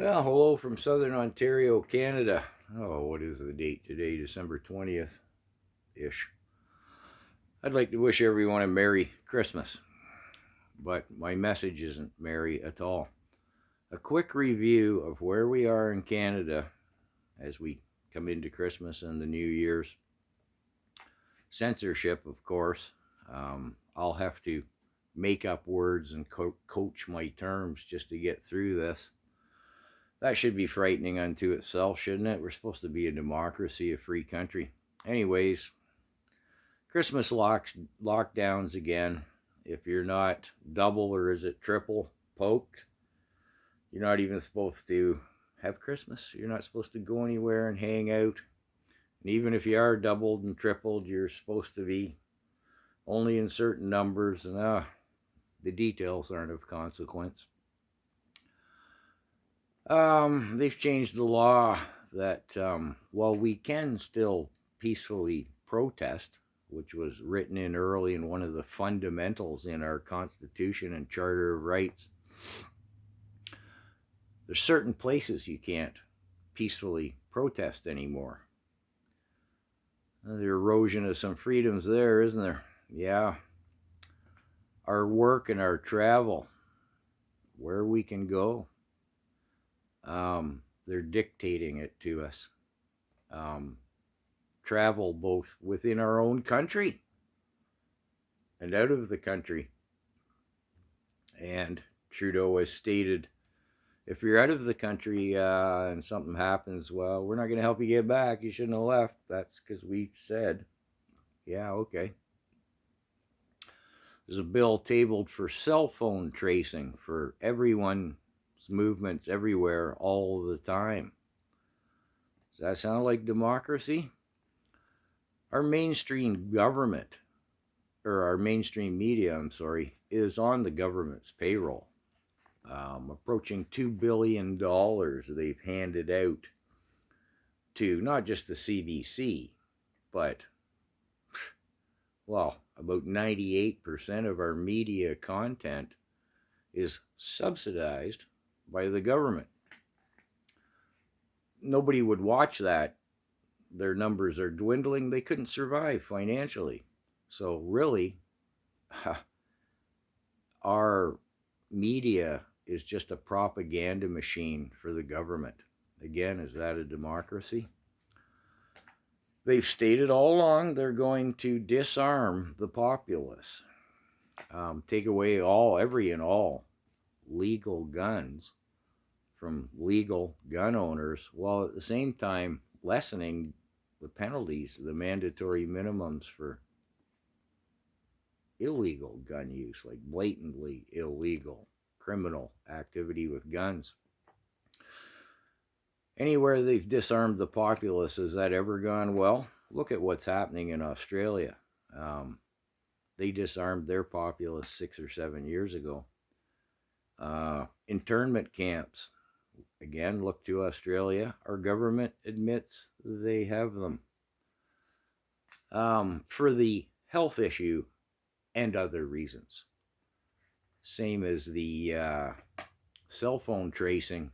Well, hello from Southern Ontario, Canada. Oh, what is the date today? December 20th ish. I'd like to wish everyone a Merry Christmas, but my message isn't merry at all. A quick review of where we are in Canada as we come into Christmas and the New Year's. Censorship, of course. I'll have to make up words and coach my terms just to get through this. That should be frightening unto itself, shouldn't it? We're supposed to be a democracy, a free country. Anyways, Christmas lockdowns again. If you're not double or is it triple poked, you're not even supposed to have Christmas. You're not supposed to go anywhere and hang out. And even if you are doubled and tripled, you're supposed to be only in certain numbers, and the details aren't of consequence. They've changed the law that while we can still peacefully protest, which was written in early in one of the fundamentals in our Constitution and Charter of Rights, there's certain places you can't peacefully protest anymore. The erosion of some freedoms there, isn't there? Yeah. Our work and our travel, where we can go. They're dictating it to us. Travel both within our own country and out of the country. And Trudeau has stated, if you're out of the country and something happens, well, we're not going to help you get back. You shouldn't have left. That's because we said, yeah, okay. There's a bill tabled for cell phone tracing for everyone's movements everywhere all the time. Does that sound like democracy? Our mainstream government, or our mainstream media, is on the government's payroll. Approaching $2 billion they've handed out to not just the CBC, but, well, about 98% of our media content is subsidized by the government. Nobody would watch that. Their numbers are dwindling. They couldn't survive financially. So really, our media is just a propaganda machine for the government. Again, is that a democracy? They've stated all along they're going to disarm the populace, take away every and all legal guns from legal gun owners, while at the same time lessening the penalties, the mandatory minimums for illegal gun use, like blatantly illegal criminal activity with guns. Anywhere they've disarmed the populace, has that ever gone well? Look at what's happening in Australia. They disarmed their populace 6 or 7 years ago. Internment camps, again, look to Australia. Our government admits they have them. For the health issue and other reasons. Same as the cell phone tracing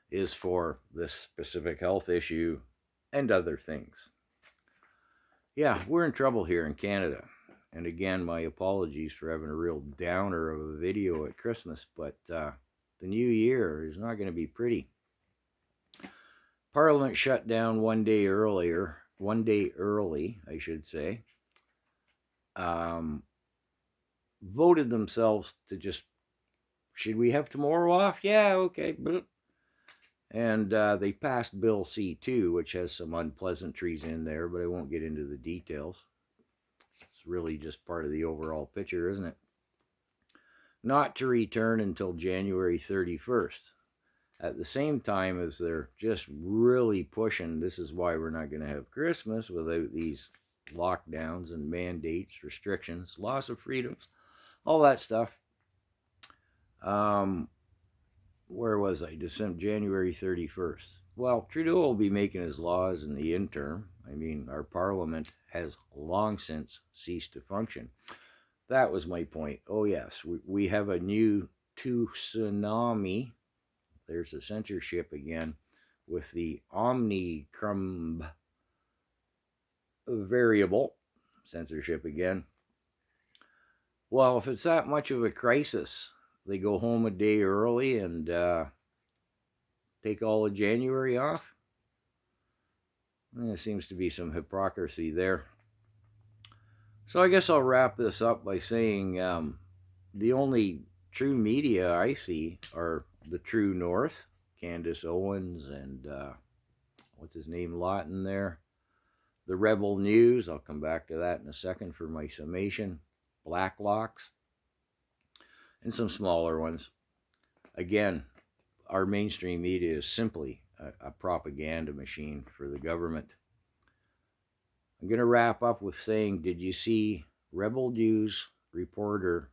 is for this specific health issue and other things. Yeah, we're in trouble here in Canada. And again, my apologies for having a real downer of a video at Christmas, but the new year is not going to be pretty. Parliament shut down one day early, I should say. Voted themselves to just, should we have tomorrow off? Yeah, okay. And they passed Bill C2, which has some unpleasantries in there, but I won't get into the details. It's really just part of the overall picture, isn't it? Not to return until January 31st. At the same time as they're just really pushing, this is why we're not going to have Christmas without these lockdowns and mandates, restrictions, loss of freedoms, all that stuff. Where was I? January 31st. Well, Trudeau will be making his laws in the interim. I mean, our parliament has long since ceased to function. That was my point. Oh, yes, we have a new tsunami There's the censorship again with the Omnicrum variable. Censorship again. Well, if it's that much of a crisis, they go home a day early and take all of January off. There seems to be some hypocrisy there. So I guess I'll wrap this up by saying the only true media I see are the True North, Candace Owens and what's his name, Lawton there. The Rebel News, I'll come back to that in a second for my summation. Blacklocks, and some smaller ones. Again, our mainstream media is simply a propaganda machine for the government. I'm going to wrap up with saying, did you see Rebel News reporter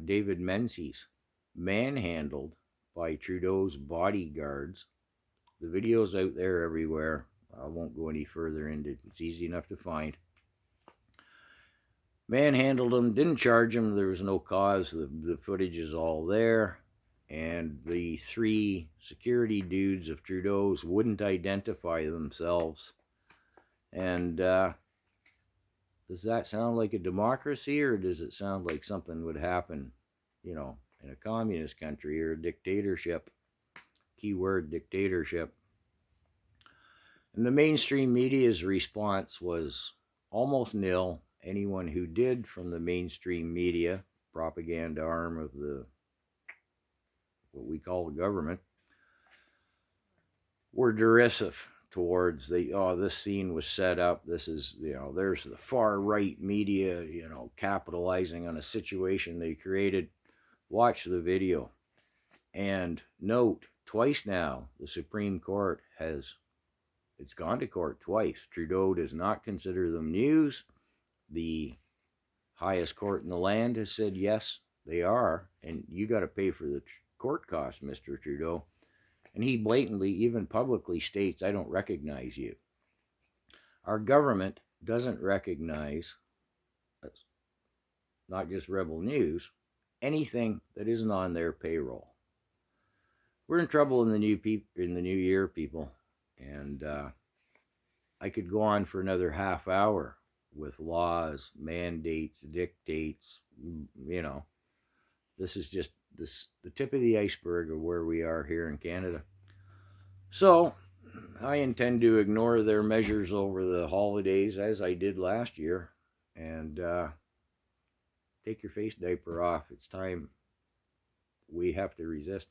David Menzies manhandled by Trudeau's bodyguards? The video's out there everywhere. I won't go any further into it. It's easy enough to find. Manhandled him, didn't charge him. There was no cause. The footage is all there. And the 3 security dudes of Trudeau's wouldn't identify themselves. And does that sound like a democracy, or does it sound like something would happen, you know, in a communist country or a dictatorship? Keyword, dictatorship. And the mainstream media's response was almost nil. Anyone who did from the mainstream media, propaganda arm of the what we call the government, were derisive towards this scene was set up. This is, there's the far right media, capitalizing on a situation they created. Watch the video. And note, twice now, the Supreme Court it's gone to court twice. Trudeau does not consider them news. The highest court in the land has said, yes, they are, and you got to pay for the court costs, Mr. Trudeau. And he blatantly, even publicly states, I don't recognize you. Our government doesn't recognize, not just Rebel News, anything that isn't on their payroll. We're in trouble in the new year, people, and I could go on for another half hour with laws, mandates, dictates. This is just the tip of the iceberg of where we are here in Canada. So I intend to ignore their measures over the holidays, as I did last year, and take your face diaper off. It's time. We have to resist.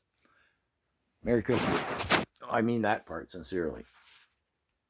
Merry Christmas. I mean that part sincerely.